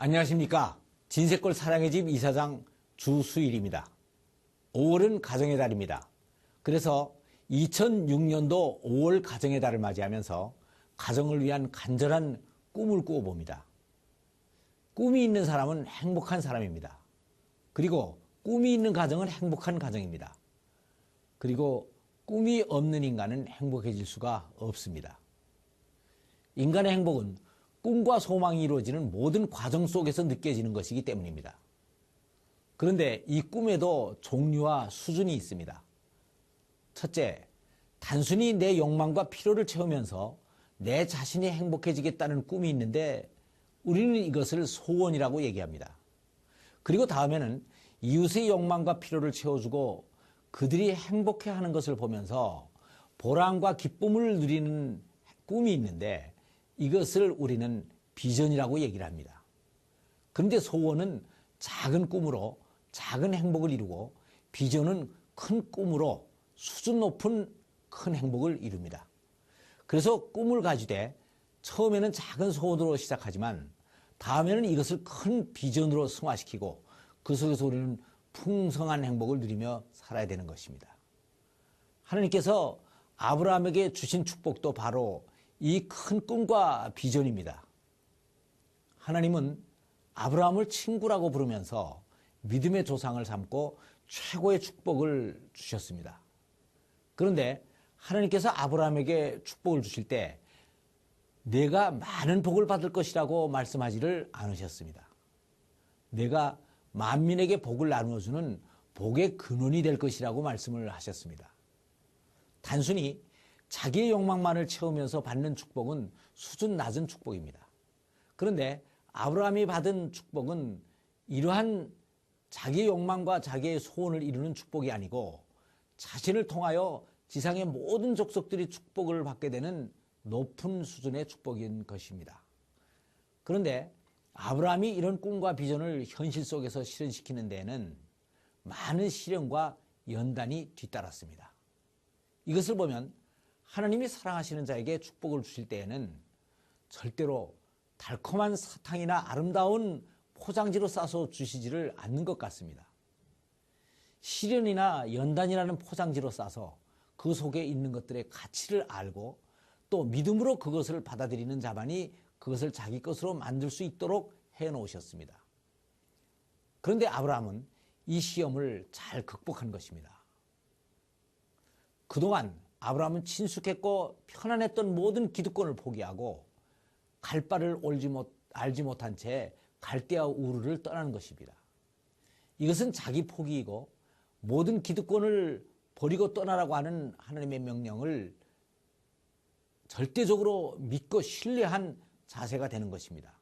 안녕하십니까. 진세골 사랑의 집 이사장 주수일입니다. 5월은 가정의 달입니다. 그래서 2006년도 5월 가정의 달을 맞이하면서 가정을 위한 간절한 꿈을 꾸어봅니다. 꿈이 있는 사람은 행복한 사람입니다. 그리고 꿈이 있는 가정은 행복한 가정입니다. 그리고 꿈이 없는 인간은 행복해질 수가 없습니다. 인간의 행복은 꿈과 소망이 이루어지는 모든 과정 속에서 느껴지는 것이기 때문입니다. 그런데 이 꿈에도 종류와 수준이 있습니다. 첫째, 단순히 내 욕망과 필요를 채우면서 내 자신이 행복해지겠다는 꿈이 있는데 우리는 이것을 소원이라고 얘기합니다. 그리고 다음에는 이웃의 욕망과 필요를 채워주고 그들이 행복해하는 것을 보면서 보람과 기쁨을 누리는 꿈이 있는데 이것을 우리는 비전이라고 얘기를 합니다. 그런데 소원은 작은 꿈으로 작은 행복을 이루고 비전은 큰 꿈으로 수준 높은 큰 행복을 이룹니다. 그래서 꿈을 가지되 처음에는 작은 소원으로 시작하지만 다음에는 이것을 큰 비전으로 승화시키고 그 속에서 우리는 풍성한 행복을 누리며 살아야 되는 것입니다. 하나님께서 아브라함에게 주신 축복도 바로 이 큰 꿈과 비전입니다. 하나님은 아브라함을 친구라고 부르면서 믿음의 조상을 삼고 최고의 축복을 주셨습니다. 그런데 하나님께서 아브라함에게 축복을 주실 때 내가 많은 복을 받을 것이라고 말씀하지를 않으셨습니다. 내가 만민에게 복을 나누어주는 복의 근원이 될 것이라고 말씀을 하셨습니다. 단순히 자기의 욕망만을 채우면서 받는 축복은 수준 낮은 축복입니다. 그런데 아브라함이 받은 축복은 이러한 자기의 욕망과 자기의 소원을 이루는 축복이 아니고 자신을 통하여 지상의 모든 족속들이 축복을 받게 되는 높은 수준의 축복인 것입니다. 그런데 아브라함이 이런 꿈과 비전을 현실 속에서 실현시키는 데에는 많은 시련과 연단이 뒤따랐습니다. 이것을 보면 하나님이 사랑하시는 자에게 축복을 주실 때에는 절대로 달콤한 사탕이나 아름다운 포장지로 싸서 주시지를 않는 것 같습니다. 시련이나 연단이라는 포장지로 싸서 그 속에 있는 것들의 가치를 알고 또 믿음으로 그것을 받아들이는 자만이 그것을 자기 것으로 만들 수 있도록 해놓으셨습니다. 그런데 아브라함은 이 시험을 잘 극복한 것입니다. 그동안 아브라함은 친숙했고 편안했던 모든 기득권을 포기하고 갈 바를 알지 못한 채 갈대아 우르를 떠나는 것입니다. 이것은 자기 포기이고 모든 기득권을 버리고 떠나라고 하는 하나님의 명령을 절대적으로 믿고 신뢰한 자세가 되는 것입니다.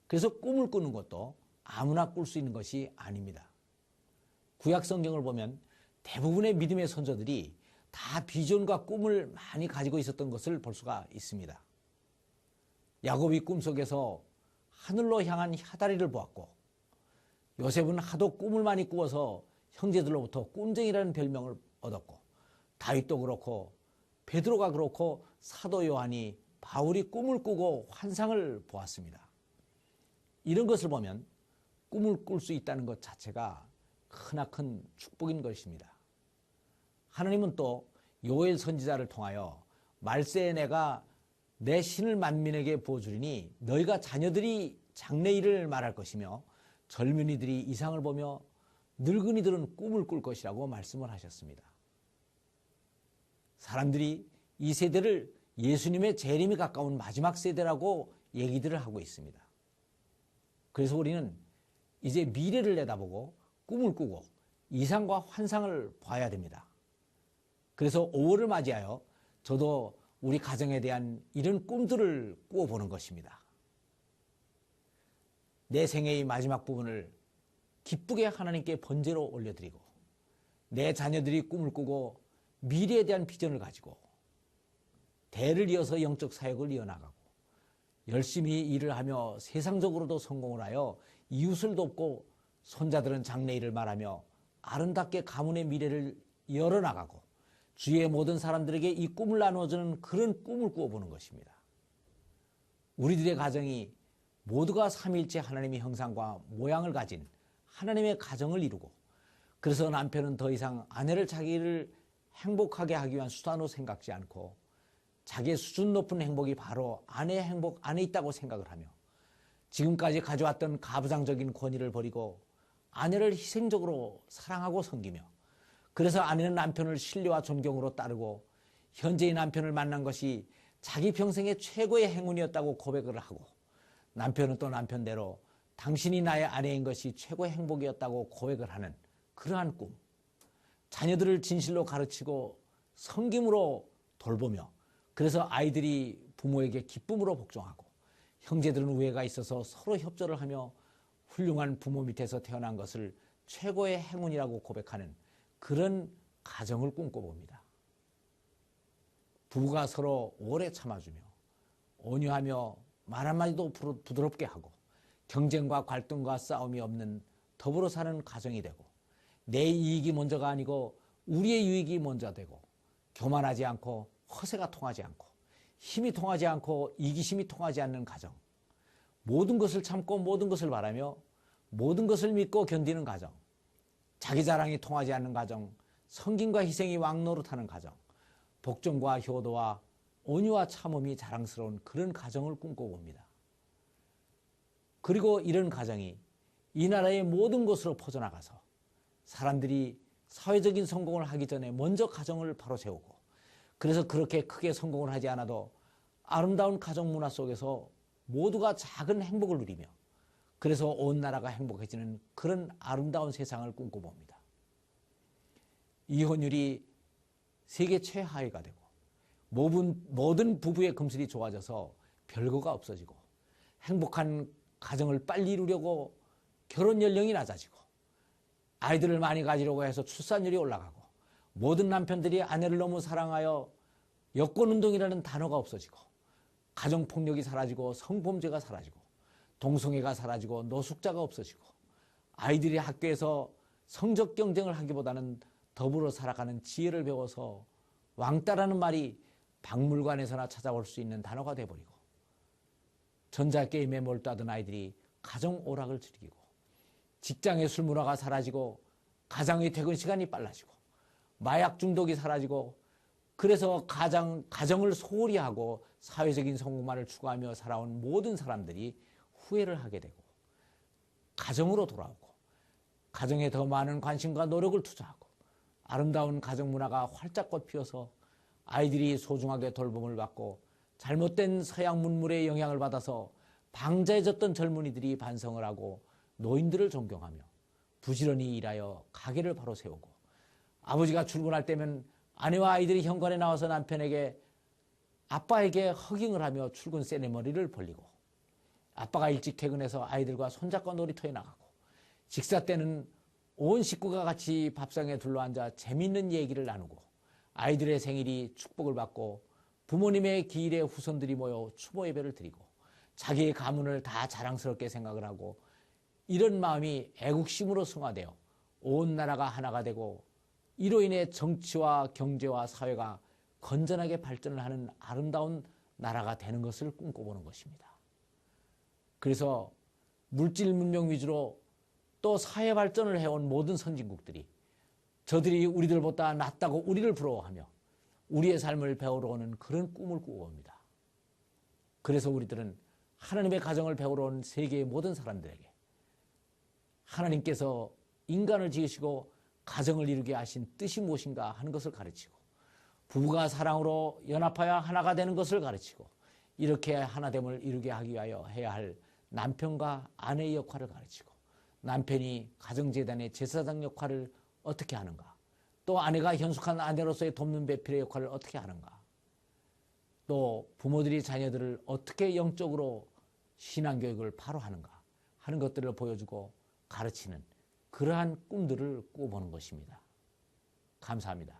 그래서 꿈을 꾸는 것도 아무나 꿀 수 있는 것이 아닙니다. 구약 성경을 보면 대부분의 믿음의 선조들이 다 비전과 꿈을 많이 가지고 있었던 것을 볼 수가 있습니다. 야곱이 꿈속에서 하늘로 향한 혀다리를 보았고 요셉은 하도 꿈을 많이 꾸어서 형제들로부터 꿈쟁이라는 별명을 얻었고 다윗도 그렇고 베드로가 그렇고 사도 요한이 바울이 꿈을 꾸고 환상을 보았습니다. 이런 것을 보면 꿈을 꿀 수 있다는 것 자체가 크나큰 축복인 것입니다. 하나님은 또 요엘 선지자를 통하여 말세에 내가 내 신을 만민에게 부어주리니 너희가 자녀들이 장래일을 말할 것이며 젊은이들이 이상을 보며 늙은이들은 꿈을 꿀 것이라고 말씀을 하셨습니다. 사람들이 이 세대를 예수님의 재림이 가까운 마지막 세대라고 얘기들을 하고 있습니다. 그래서 우리는 이제 미래를 내다보고 꿈을 꾸고 이상과 환상을 봐야 됩니다. 그래서 5월을 맞이하여 저도 우리 가정에 대한 이런 꿈들을 꾸어보는 것입니다. 내 생애의 마지막 부분을 기쁘게 하나님께 번제로 올려드리고 내 자녀들이 꿈을 꾸고 미래에 대한 비전을 가지고 대를 이어서 영적 사역을 이어나가고 열심히 일을 하며 세상적으로도 성공을 하여 이웃을 돕고 손자들은 장래일을 말하며 아름답게 가문의 미래를 열어나가고 주위의 모든 사람들에게 이 꿈을 나누어주는 그런 꿈을 꾸어보는 것입니다. 우리들의 가정이 모두가 삼위일체 하나님의 형상과 모양을 가진 하나님의 가정을 이루고, 그래서 남편은 더 이상 아내를 자기를 행복하게 하기 위한 수단으로 생각지 않고 자기의 수준 높은 행복이 바로 아내의 행복 안에 있다고 생각을 하며, 지금까지 가져왔던 가부장적인 권위를 버리고 아내를 희생적으로 사랑하고 섬기며, 그래서 아내는 남편을 신뢰와 존경으로 따르고 현재의 남편을 만난 것이 자기 평생의 최고의 행운이었다고 고백을 하고, 남편은 또 남편대로 당신이 나의 아내인 것이 최고의 행복이었다고 고백을 하는 그러한 꿈, 자녀들을 진실로 가르치고 섬김으로 돌보며, 그래서 아이들이 부모에게 기쁨으로 복종하고 형제들은 우애가 있어서 서로 협조를 하며 훌륭한 부모 밑에서 태어난 것을 최고의 행운이라고 고백하는 그런 가정을 꿈꿔봅니다. 부부가 서로 오래 참아주며 온유하며 말 한마디도 부드럽게 하고 경쟁과 갈등과 싸움이 없는 더불어 사는 가정이 되고, 내 이익이 먼저가 아니고 우리의 유익이 먼저 되고, 교만하지 않고 허세가 통하지 않고 힘이 통하지 않고 이기심이 통하지 않는 가정, 모든 것을 참고 모든 것을 바라며 모든 것을 믿고 견디는 가정, 자기 자랑이 통하지 않는 가정, 성김과 희생이 왕노릇하는 가정, 복종과 효도와 온유와 참음이 자랑스러운 그런 가정을 꿈꿔봅니다. 그리고 이런 가정이 이 나라의 모든 곳으로 퍼져나가서 사람들이 사회적인 성공을 하기 전에 먼저 가정을 바로 세우고, 그래서 그렇게 크게 성공을 하지 않아도 아름다운 가정 문화 속에서 모두가 작은 행복을 누리며, 그래서 온 나라가 행복해지는 그런 아름다운 세상을 꿈꿔봅니다. 이혼율이 세계 최하위가 되고 모든 부부의 금슬이 좋아져서 별거가 없어지고, 행복한 가정을 빨리 이루려고 결혼 연령이 낮아지고, 아이들을 많이 가지려고 해서 출산율이 올라가고, 모든 남편들이 아내를 너무 사랑하여 여권운동이라는 단어가 없어지고, 가정폭력이 사라지고 성범죄가 사라지고 동성애가 사라지고 노숙자가 없어지고, 아이들이 학교에서 성적 경쟁을 하기보다는 더불어 살아가는 지혜를 배워서 왕따라는 말이 박물관에서나 찾아볼 수 있는 단어가 돼버리고, 전자게임에 몰두하던 아이들이 가정 오락을 즐기고, 직장의 술 문화가 사라지고 가장의 퇴근 시간이 빨라지고, 마약 중독이 사라지고, 그래서 가정을 소홀히 하고 사회적인 성공만을 추구하며 살아온 모든 사람들이 후회를 하게 되고, 가정으로 돌아오고 가정에 더 많은 관심과 노력을 투자하고 아름다운 가정 문화가 활짝 꽃피어서 아이들이 소중하게 돌봄을 받고, 잘못된 서양 문물의 영향을 받아서 방자해졌던 젊은이들이 반성을 하고 노인들을 존경하며 부지런히 일하여 가게를 바로 세우고, 아버지가 출근할 때면 아내와 아이들이 현관에 나와서 남편에게, 아빠에게 허깅을 하며 출근 세레머니를 벌리고, 아빠가 일찍 퇴근해서 아이들과 손잡고 놀이터에 나가고, 식사 때는 온 식구가 같이 밥상에 둘러앉아 재미있는 얘기를 나누고, 아이들의 생일이 축복을 받고 부모님의 기일에 후손들이 모여 추모 예배를 드리고, 자기의 가문을 다 자랑스럽게 생각을 하고, 이런 마음이 애국심으로 승화되어 온 나라가 하나가 되고, 이로 인해 정치와 경제와 사회가 건전하게 발전을 하는 아름다운 나라가 되는 것을 꿈꿔보는 것입니다. 그래서 물질 문명 위주로 또 사회 발전을 해온 모든 선진국들이 저들이 우리들보다 낫다고 우리를 부러워하며 우리의 삶을 배우러 오는 그런 꿈을 꾸어옵니다. 그래서 우리들은 하나님의 가정을 배우러 온 세계의 모든 사람들에게 하나님께서 인간을 지으시고 가정을 이루게 하신 뜻이 무엇인가 하는 것을 가르치고, 부부가 사랑으로 연합하여 하나가 되는 것을 가르치고, 이렇게 하나됨을 이루게 하기 위하여 해야 할 남편과 아내의 역할을 가르치고, 남편이 가정재단의 제사장 역할을 어떻게 하는가, 또 아내가 현숙한 아내로서의 돕는 배필의 역할을 어떻게 하는가, 또 부모들이 자녀들을 어떻게 영적으로 신앙교육을 바로 하는가 하는 것들을 보여주고 가르치는 그러한 꿈들을 꾸어보는 것입니다. 감사합니다.